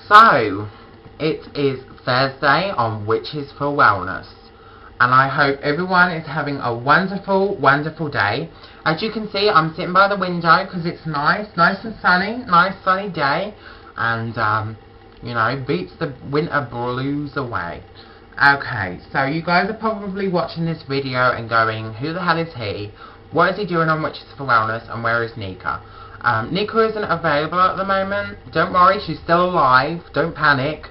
So, it is Thursday on Witches for Wellness, and I hope everyone is having a wonderful, wonderful day. As you can see, I'm sitting by the window because it's nice and sunny, nice sunny day, and you know, beats the winter blues away. Okay, so you guys are probably watching this video and going, who the hell is he? What is he doing on Witches for Wellness, and where is Nika? Nika isn't available at the moment. Don't worry, she's still alive. Don't panic.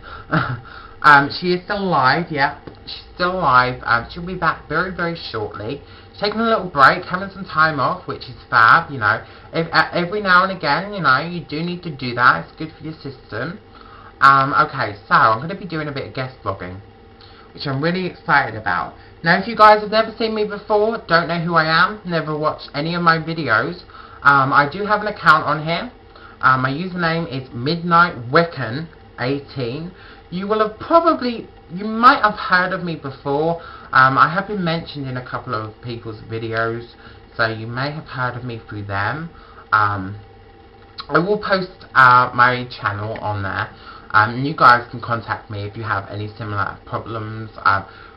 She is still alive, yeah. She's still alive. She'll be back very, very shortly. She's taking a little break, having some time off, which is fab, you know. Every now and again, you know, you do need to do that. It's good for your system. Okay, so I'm going to be doing a bit of guest vlogging, which I'm really excited about. Now, if you guys have never seen me before, don't know who I am, never watched any of my videos, I do have an account on here. My username is MW18. You will have you might have heard of me before. I have been mentioned in a couple of people's videos, so you may have heard of me through them. I will post my channel on there. You guys can contact me if you have any similar problems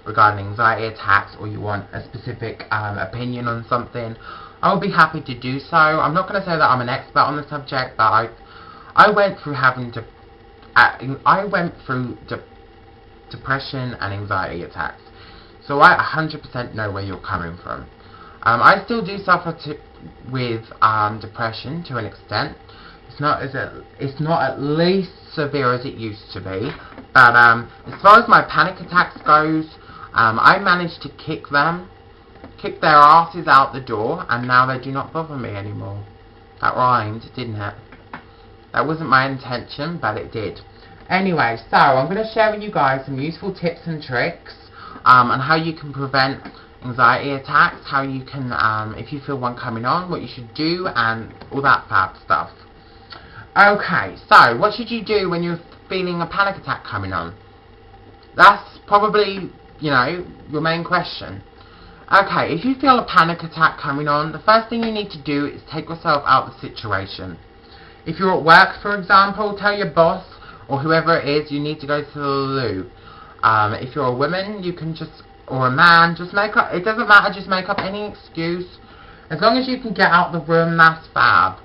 regarding anxiety attacks, or you want a specific opinion on something. I'll be happy to do so. I'm not going to say that I'm an expert on the subject, but I went through depression and anxiety attacks, so I 100% know where you're coming from. I still do suffer with depression to an extent. It's not at least severe as it used to be, but as far as my panic attacks goes, I managed to kick their asses out the door, and now they do not bother me anymore. That rhymed, didn't it? That wasn't my intention, but it did. Anyway, so I'm going to share with you guys some useful tips and tricks on how you can prevent anxiety attacks, how you can, if you feel one coming on, what you should do, and all that fab stuff. Okay, so what should you do when you're feeling a panic attack coming on? That's probably, you know, your main question. Okay, if you feel a panic attack coming on, the first thing you need to do is take yourself out of the situation. If you're at work, for example, tell your boss or whoever it is you need to go to the loo. If you're a woman, you can just, or a man, just make up, it doesn't matter, just make up any excuse. As long as you can get out the room, that's fab.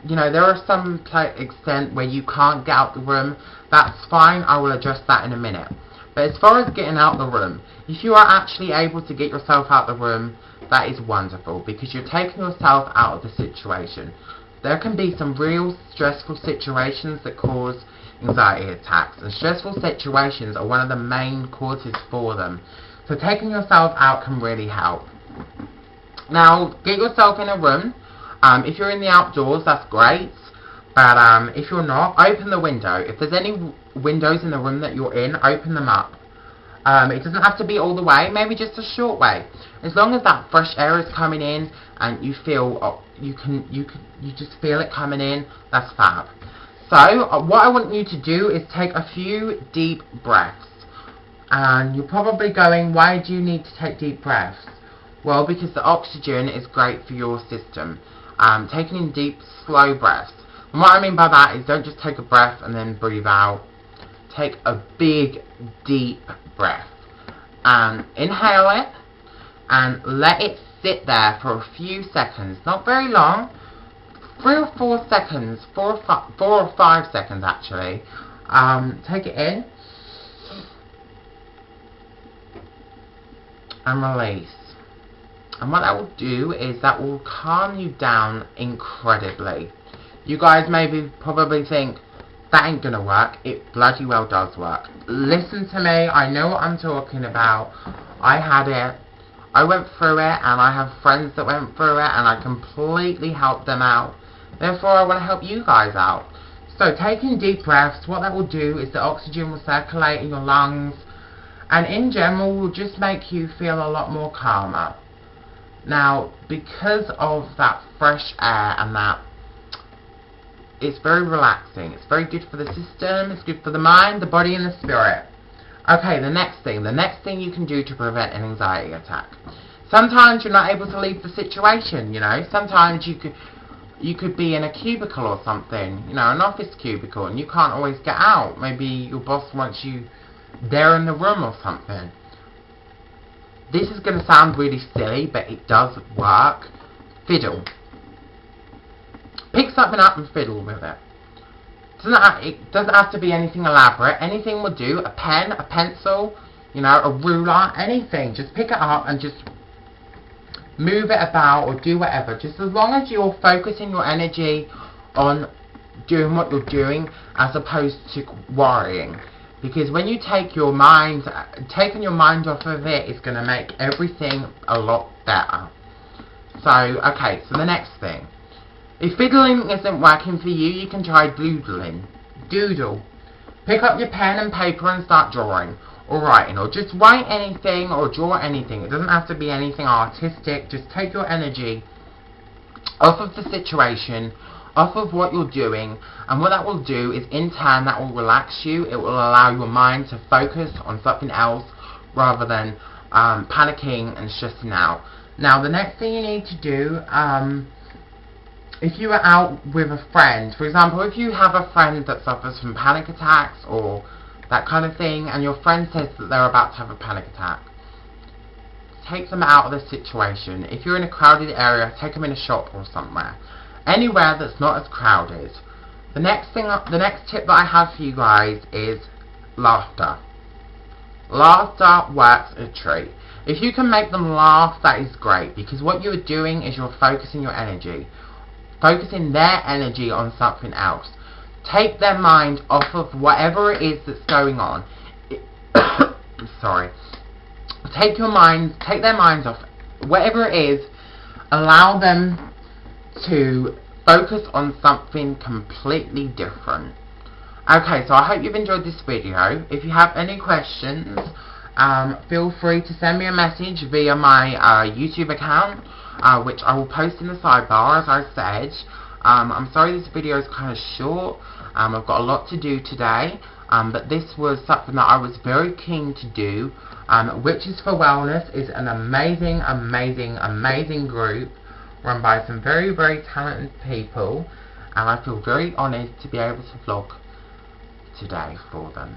You know, there are some extent where you can't get out the room. That's fine, I will address that in a minute. But as far as getting out the room, if you are actually able to get yourself out the room, that is wonderful, because you're taking yourself out of the situation. There can be some real stressful situations that cause anxiety attacks, and stressful situations are one of the main causes for them. So taking yourself out can really help. Now, get yourself in a room. If you're in the outdoors, that's great. But if you're not, open the window. If there's any windows in the room that you're in, open them up. It doesn't have to be all the way, maybe just a short way. As long as that fresh air is coming in and you feel, you just feel it coming in, that's fab. So, what I want you to do is take a few deep breaths. And you're probably going, why do you need to take deep breaths? Well, because the oxygen is great for your system. Taking in deep, slow breaths. And what I mean by that is, don't just take a breath and then breathe out. Take a big, deep breath. And inhale it, and let it sit there for a few seconds. Not very long. 3 or 4 seconds. 4 or 5 seconds, actually. Take it in. And release. And what that will do is that will calm you down incredibly. You guys probably think, that ain't gonna work. It bloody well does work. Listen to me, I know what I'm talking about. I had it. I went through it, and I have friends that went through it, and I completely helped them out. Therefore, I want to help you guys out. So, taking deep breaths, what that will do is the oxygen will circulate in your lungs, and in general will just make you feel a lot more calmer. Now, because of that fresh air and that, it's very relaxing. It's very good for the system. It's good for the mind, the body, and the spirit. Okay, the next thing you can do to prevent an anxiety attack. Sometimes you're not able to leave the situation, you know. Sometimes you could, You could be in a cubicle or something, you know, an office cubicle, and you can't always get out. Maybe your boss wants you there in the room or something. This is going to sound really silly, but it does work. Fiddle. Pick something up and fiddle with it. It doesn't have to be anything elaborate. Anything will do. A pen, a pencil, you know, a ruler, anything. Just pick it up and just move it about or do whatever. Just as long as you're focusing your energy on doing what you're doing as opposed to worrying. Because when you taking your mind off of it, it's going to make everything a lot better. So, okay, so the next thing. If fiddling isn't working for you, you can try doodling. Doodle. Pick up your pen and paper and start drawing. Or writing. Or just write anything or draw anything. It doesn't have to be anything artistic. Just take your energy off of the situation, off of what you're doing, and what that will do is in turn that will relax you. It will allow your mind to focus on something else rather than panicking and stressing out. Now the next thing you need to do, if you are out with a friend, for example, if you have a friend that suffers from panic attacks or that kind of thing, and your friend says that they're about to have a panic attack, take them out of the situation. If you're in a crowded area, take them in a shop or somewhere. Anywhere that's not as crowded. The next tip that I have for you guys is laughter. Laughter works a treat. If you can make them laugh, that is great, because what you're doing is you're focusing your energy. Focusing their energy on something else. Take their mind off of whatever it is that's going on. Sorry. Take their minds off whatever it is. Allow them to focus on something completely different. Okay, so I hope you've enjoyed this video. If you have any questions, feel free to send me a message via my YouTube account, which I will post in the sidebar, as I said. I'm sorry this video is kind of short. I've got a lot to do today, but this was something that I was very keen to do. Witches for Wellness is an amazing, amazing, amazing group run by some very, very talented people, and I feel very honoured to be able to vlog today for them.